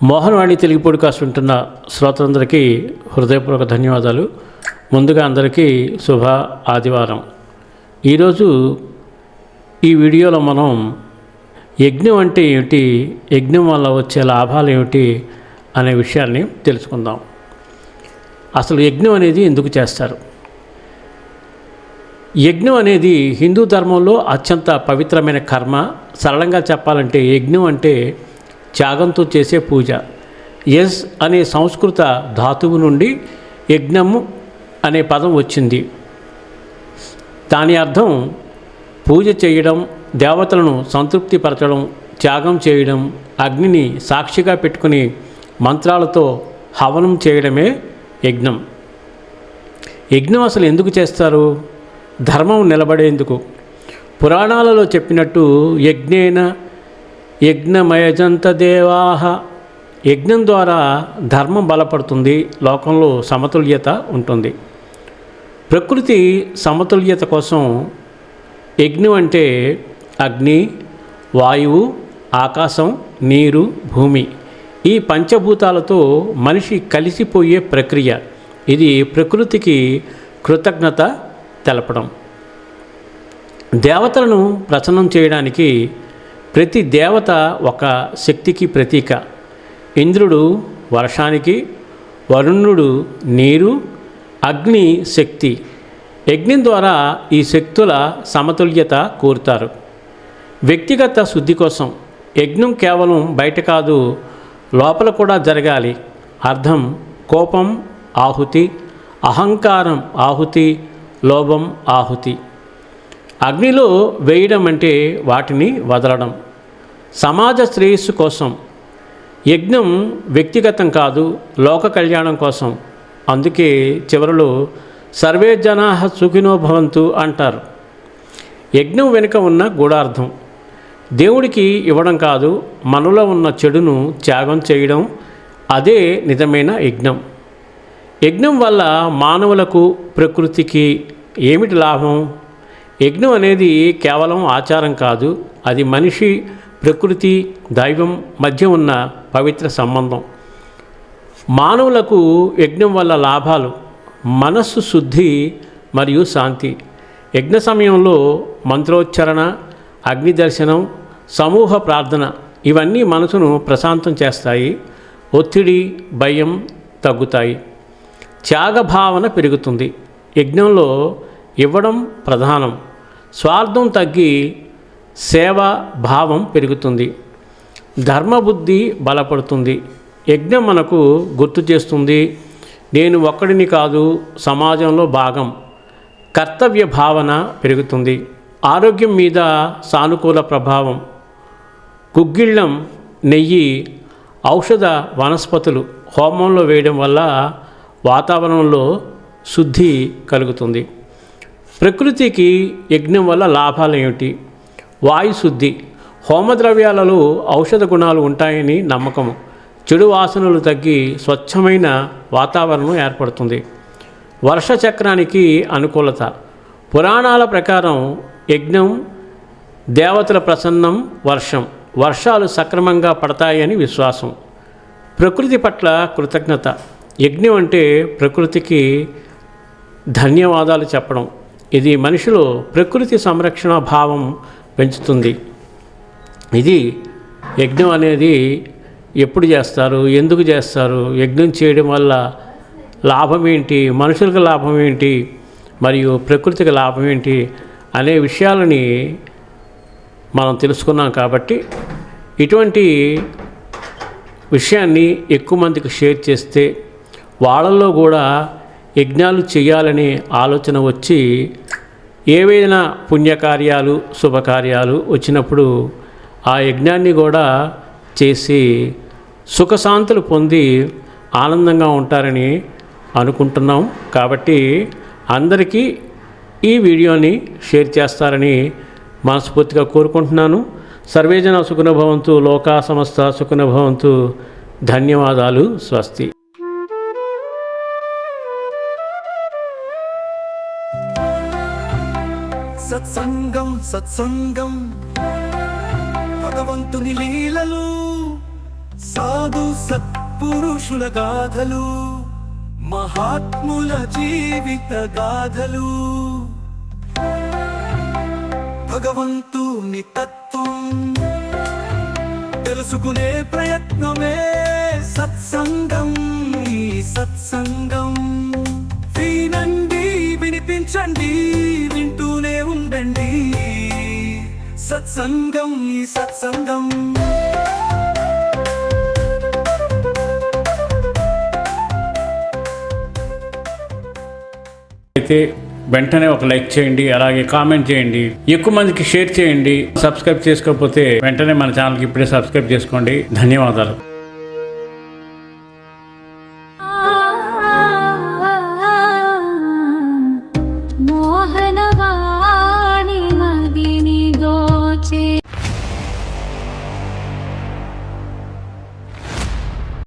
Mohan Vani Telugu podcast వింటున్న శ్రోతలందరికీ హృదయపూర్వక ధన్యవాదాలు. ముందుగా అందరికీ శుభ ఆదివారం. ఈరోజు ఈ వీడియోలో మనం యజ్ఞం అంటే ఏమిటి, యజ్ఞం వల్ల వచ్చే లాభాలు ఏమిటి అనే విషయాన్ని తెలుసుకుందాం. అసలు యజ్ఞం అనేది ఎందుకు చేస్తారు? యజ్ఞం అనేది హిందూ ధర్మంలో అత్యంత పవిత్రమైన కర్మ. సరళంగా చెప్పాలంటే యజ్ఞం అంటే త్యాగంతో చేసే పూజ. యజ్ అనే సంస్కృత ధాతువు నుండి యజ్ఞము అనే పదం వచ్చింది. దాని అర్థం పూజ చేయడం, దేవతలను సంతృప్తిపరచడం, త్యాగం చేయడం, అగ్నిని సాక్షిగా పెట్టుకుని మంత్రాలతో హవనం చేయడమే యజ్ఞం. యజ్ఞం అసలు ఎందుకు చేస్తారు? ధర్మం నిలబడేందుకు. పురాణాలలో చెప్పినట్టు యజ్ఞేన యజ్ఞమయజంత దేవాహ. యజ్ఞం ద్వారా ధర్మం బలపడుతుంది, లోకంలో సమతుల్యత ఉంటుంది. ప్రకృతి సమతుల్యత కోసం యజ్ఞం అంటే అగ్ని, వాయువు, ఆకాశం, నీరు, భూమి, ఈ పంచభూతాలతో మనిషి కలిసిపోయే ప్రక్రియ. ఇది ప్రకృతికి కృతజ్ఞత తెలపడం. దేవతలను ప్రసన్నం చేయడానికి ప్రతి దేవత ఒక శక్తికి ప్రతీక. ఇంద్రుడు వర్షానికి, వరుణుడు నీరు, అగ్ని శక్తి. యజ్ఞం ద్వారా ఈ శక్తుల సమతుల్యత కోరుతారు. వ్యక్తిగత శుద్ధి కోసం యజ్ఞం కేవలం బయట కాదు, లోపల కూడా జరగాలి. అర్థం కోపం ఆహుతి, అహంకారం ఆహుతి, లోభం ఆహుతి. అగ్నిలో వేయడం అంటే వాటిని వదలడం. సమాజ శ్రేయస్సు కోసం యజ్ఞం వ్యక్తిగతం కాదు, లోక కళ్యాణం కోసం. అందుకే చివరిలో సర్వే జనాః సుఖినో భవంతు అంటారు. యజ్ఞం వెనుక ఉన్న గూఢార్థం దేవుడికి ఇవ్వడం కాదు, మనలో ఉన్న చెడును త్యాగం చేయడం. అదే నిజమైన యజ్ఞం. యజ్ఞం వల్ల మానవులకు, ప్రకృతికి ఏమిటి లాభం? యజ్ఞం అనేది కేవలం ఆచారం కాదు, అది మనిషి, ప్రకృతి, దైవం మధ్య ఉన్న పవిత్ర సంబంధం. మానవులకు యజ్ఞం వల్ల లాభాలు: మనస్సు శుద్ధి మరియు శాంతి. యజ్ఞ సమయంలో మంత్రోచ్చరణ, అగ్ని దర్శనం, సమూహ ప్రార్థన ఇవన్నీ మనసును ప్రశాంతం చేస్తాయి. ఒత్తిడి, భయం తగ్గుతాయి. త్యాగభావన పెరుగుతుంది. యజ్ఞంలో ఇవ్వడం ప్రధానం. స్వార్థం తగ్గి సేవా భావం పెరుగుతుంది. ధర్మబుద్ధి బలపడుతుంది. యజ్ఞం మనకు గుర్తు చేస్తుంది, నేను ఒక్కడిని కాదు, సమాజంలో భాగం. కర్తవ్య భావన పెరుగుతుంది. ఆరోగ్యం మీద సానుకూల ప్రభావం. గుగ్గిళ్ళం, నెయ్యి, ఔషధ వనస్పతులు హోమంలో వేయడం వల్ల వాతావరణంలో శుద్ధి కలుగుతుంది. ప్రకృతికి యజ్ఞం వల్ల లాభాలు ఏమిటి? వాయుశుద్ధి. హోమద్రవ్యాలలో ఔషధ గుణాలు ఉంటాయని నమ్మకము. చెడు వాసనలు తగ్గి స్వచ్ఛమైన వాతావరణం ఏర్పడుతుంది. వర్ష చక్రానికి అనుకూలత. పురాణాల ప్రకారం యజ్ఞం దేవతల ప్రసన్నం, వర్షాలు సక్రమంగా పడతాయని విశ్వాసం. ప్రకృతి పట్ల కృతజ్ఞత. యజ్ఞం అంటే ప్రకృతికి ధన్యవాదాలు చెప్పడం. ఇది మనిషిలో ప్రకృతి సంరక్షణ భావం పెంచుతుంది. ఇది యజ్ఞం అనేది ఎప్పుడు చేస్తారు, ఎందుకు చేస్తారు, యజ్ఞం చేయడం వల్ల లాభం ఏంటి, మనుషులకు లాభం ఏంటి, మరియు ప్రకృతికి లాభం ఏంటి అనే విషయాలని మనం తెలుసుకున్నాం. కాబట్టి ఇటువంటి విషయాన్ని ఎక్కువ మందికి షేర్ చేస్తే వాళ్ళల్లో కూడా యజ్ఞాలు చేయాలనే ఆలోచన వచ్చి ఏవైనా పుణ్యకార్యాలు, శుభకార్యాలు వచ్చినప్పుడు ఆ యజ్ఞాన్ని కూడా చేసి సుఖశాంతులు పొంది ఆనందంగా ఉంటారని అనుకుంటున్నాం. కాబట్టి అందరికీ ఈ వీడియోని షేర్ చేస్తారని మనస్ఫూర్తిగా కోరుకుంటున్నాను. సర్వేజన సుఖినో భవంతు, లోకా సమస్త సుఖినో భవంతు. ధన్యవాదాలు. స్వస్తి. సత్సంగం భగవంతుని లీలలు సాధు సత్పురుషుల గాథలు, మహాత్ముల జీవిత గాథలు, భగవంతుని తత్వం తెలుసుకునే ప్రయత్నమే సత్సంగం. ఈ సత్సంగం వినండి, వినిపించండి, వింటూనే ఉండండి. సత్సంగం, ఈ సత్సంగం. అయితే వెంటనే ఒక లైక్ చేయండి, అలాగే కామెంట్ చేయండి, ఎక్కువ మందికి షేర్ చేయండి. సబ్స్క్రైబ్ చేసుకోకపోతే వెంటనే మన ఛానల్కి ఇప్పుడే సబ్స్క్రైబ్ చేసుకోండి. ధన్యవాదాలు.